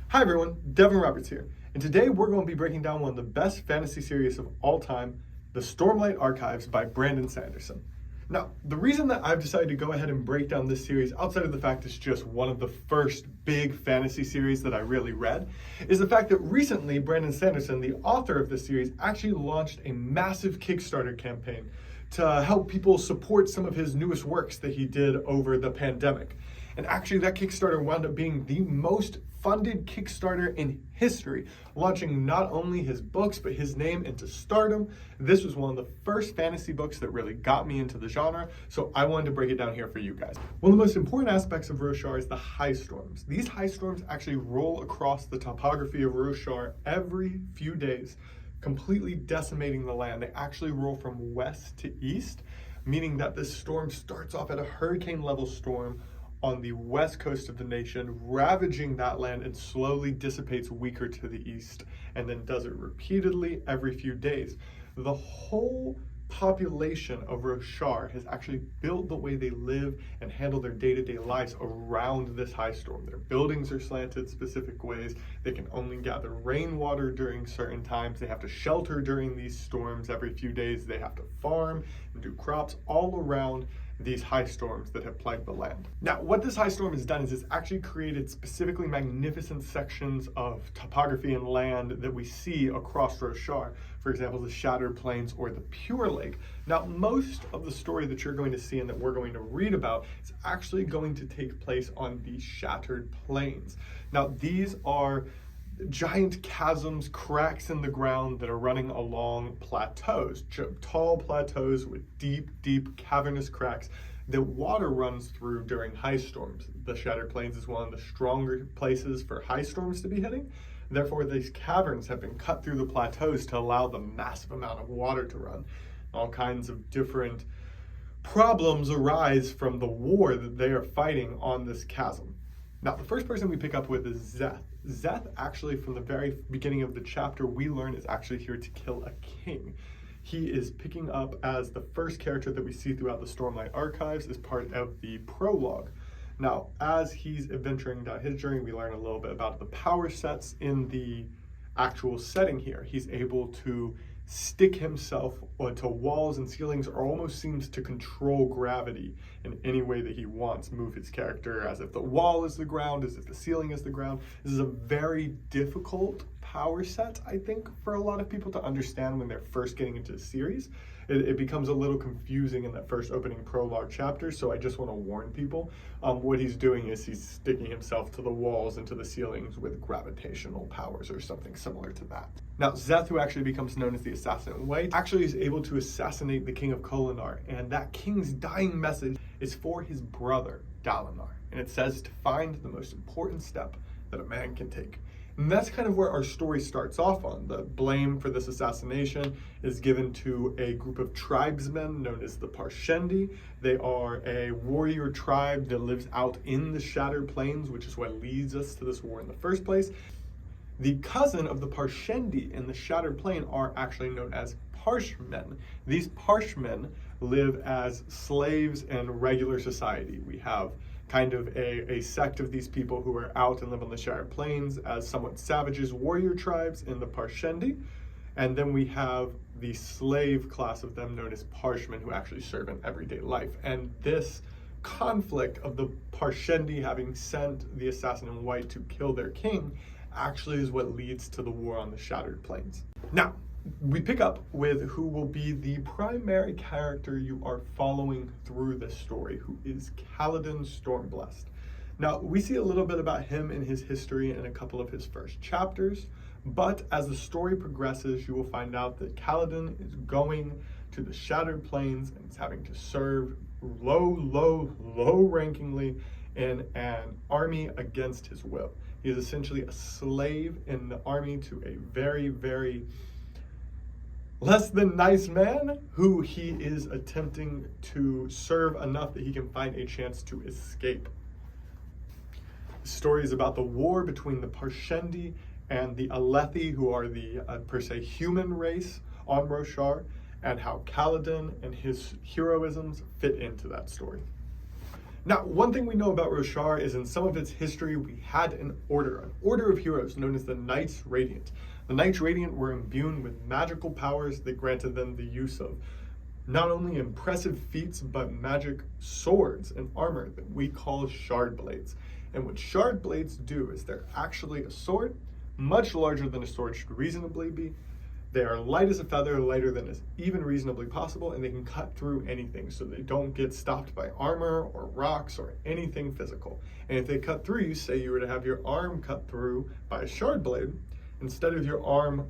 Hi everyone, Devin Roberts here, and today we're going to be breaking down one of the best fantasy series of all time, the Stormlight Archives by Brandon Sanderson. Now, the reason that I've decided to go ahead and break down this series, outside of the fact it's just one of the first big fantasy series that I really read, is the fact that recently Brandon Sanderson, the author of this series, actually launched a massive Kickstarter campaign to help people support some of his newest works that he did over the pandemic. And actually that Kickstarter wound up being the most funded Kickstarter in history, launching not only his books, but his name into stardom. This was one of the first fantasy books that really got me into the genre, so I wanted to break it down here for you guys. One of the most important aspects of Roshar is the high storms. These high storms actually roll across the topography of Roshar every few days, completely decimating the land. They actually roll from west to east, meaning that this storm starts off at a hurricane level storm on the west coast of the nation, ravaging that land, and slowly dissipates weaker to the east, and then does it repeatedly every few days. The whole population of Roshar has actually built the way they live and handle their day-to-day lives around this high storm. Their buildings are slanted specific ways. They can only gather rainwater during certain times. They have to shelter during these storms every few days. They have to farm and do crops all around these high storms that have plagued the land. Now, what this high storm has done is it's actually created specifically magnificent sections of topography and land that we see across Roshar. For example, the Shattered Plains or the Pure Lake. Now, most of the story that you're going to see and that we're going to read about is actually going to take place on the Shattered Plains. Now, these are giant chasms, cracks in the ground that are running along plateaus, tall plateaus with deep cavernous cracks that water runs through during high storms. The Shattered Plains is one of the stronger places for high storms to be hitting. Therefore, these caverns have been cut through the plateaus to allow the massive amount of water to run. All kinds of different problems arise from the war that they are fighting on this chasm. Now, the first person we pick up with is Szeth. Szeth, actually, from the very beginning of the chapter, we learn is actually here to kill a king. He is picking up as the first character that we see throughout the Stormlight Archives as part of the prologue. Now, as he's adventuring down his journey, we learn a little bit about the power sets in the actual setting here. He's able to stick himself onto walls and ceilings, or almost seems to control gravity in any way that he wants, move his character as if the wall is the ground, as if the ceiling is the ground. This is a very difficult power set, I think, for a lot of people to understand when they're first getting into the series. It becomes a little confusing in that first opening prologue chapter, so I just want to warn people. What he's doing is he's sticking himself to the walls and to the ceilings with gravitational powers or something similar to that. Now, Szeth, who actually becomes known as the Assassin in White, actually is able to assassinate the King of Kholinar, and that king's dying message is for his brother, Dalinar, and it says to find the most important step that a man can take. And that's kind of where our story starts off on. The blame for this assassination is given to a group of tribesmen known as the Parshendi. They are a warrior tribe that lives out in the Shattered Plains, which is what leads us to this war in the first place. The cousin of the Parshendi in the Shattered Plain are actually known as Parshmen. These Parshmen live as slaves in regular society. We have kind of a sect of these people who are out and live on the Shattered Plains as somewhat savages, warrior tribes in the Parshendi. And then we have the slave class of them known as Parshmen, who actually serve in everyday life. And this conflict of the Parshendi having sent the Assassin in White to kill their king actually is what leads to the war on the Shattered Plains. Now, we pick up with who will be the primary character you are following through this story, who is Kaladin Stormblessed. Now, we see a little bit about him and his history in a couple of his first chapters, but as the story progresses, you will find out that Kaladin is going to the Shattered Plains and is having to serve low-rankingly in an army against his will. He is essentially a slave in the army to a very less than nice man who he is attempting to serve enough that he can find a chance to escape. The story is about the war between the Parshendi and the Alethi, who are the per se human race on Roshar, and how Kaladin and his heroisms fit into that story. Now, one thing we know about Roshar is in some of its history, we had an order of heroes known as the Knights Radiant. The Knights Radiant were imbued with magical powers that granted them the use of not only impressive feats, but magic swords and armor that we call shard blades. And what shard blades do is they're actually a sword, much larger than a sword should reasonably be. They are light as a feather, lighter than is even reasonably possible, and they can cut through anything, so they don't get stopped by armor or rocks or anything physical. And if they cut through you, say you were to have your arm cut through by a shard blade, instead of your arm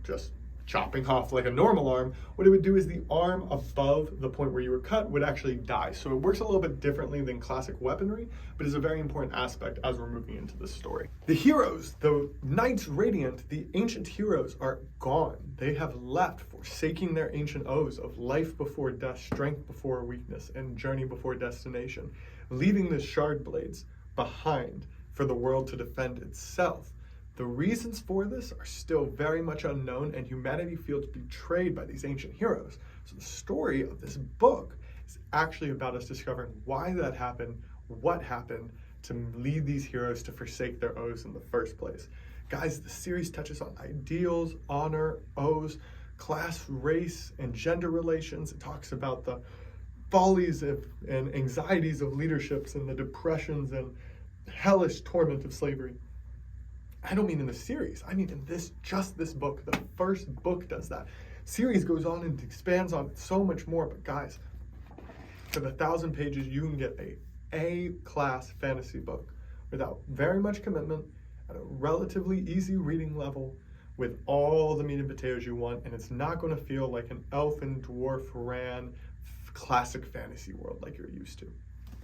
just chopping off like a normal arm, what it would do is the arm above the point where you were cut would actually die. So it works a little bit differently than classic weaponry, but is a very important aspect as we're moving into this story. The heroes, the Knights Radiant, the ancient heroes, are gone. They have left, forsaking their ancient oaths of life before death, strength before weakness, and journey before destination, leaving the shard blades behind for the world to defend itself. The reasons for this are still very much unknown, and humanity feels betrayed by these ancient heroes. So the story of this book is actually about us discovering why that happened, what happened to lead these heroes to forsake their oaths in the first place. Guys, the series touches on ideals, honor, oaths, class, race, and gender relations. It talks about the follies and anxieties of leaderships and the depressions and hellish torment of slavery. I don't mean in the series, I mean in this book. The first book does that. Series goes on and expands on so much more, but guys, for the 1,000 pages, you can get a A-class fantasy book without very much commitment, at a relatively easy reading level, with all the meat and potatoes you want, and it's not going to feel like an elf and dwarf ran classic fantasy world like you're used to.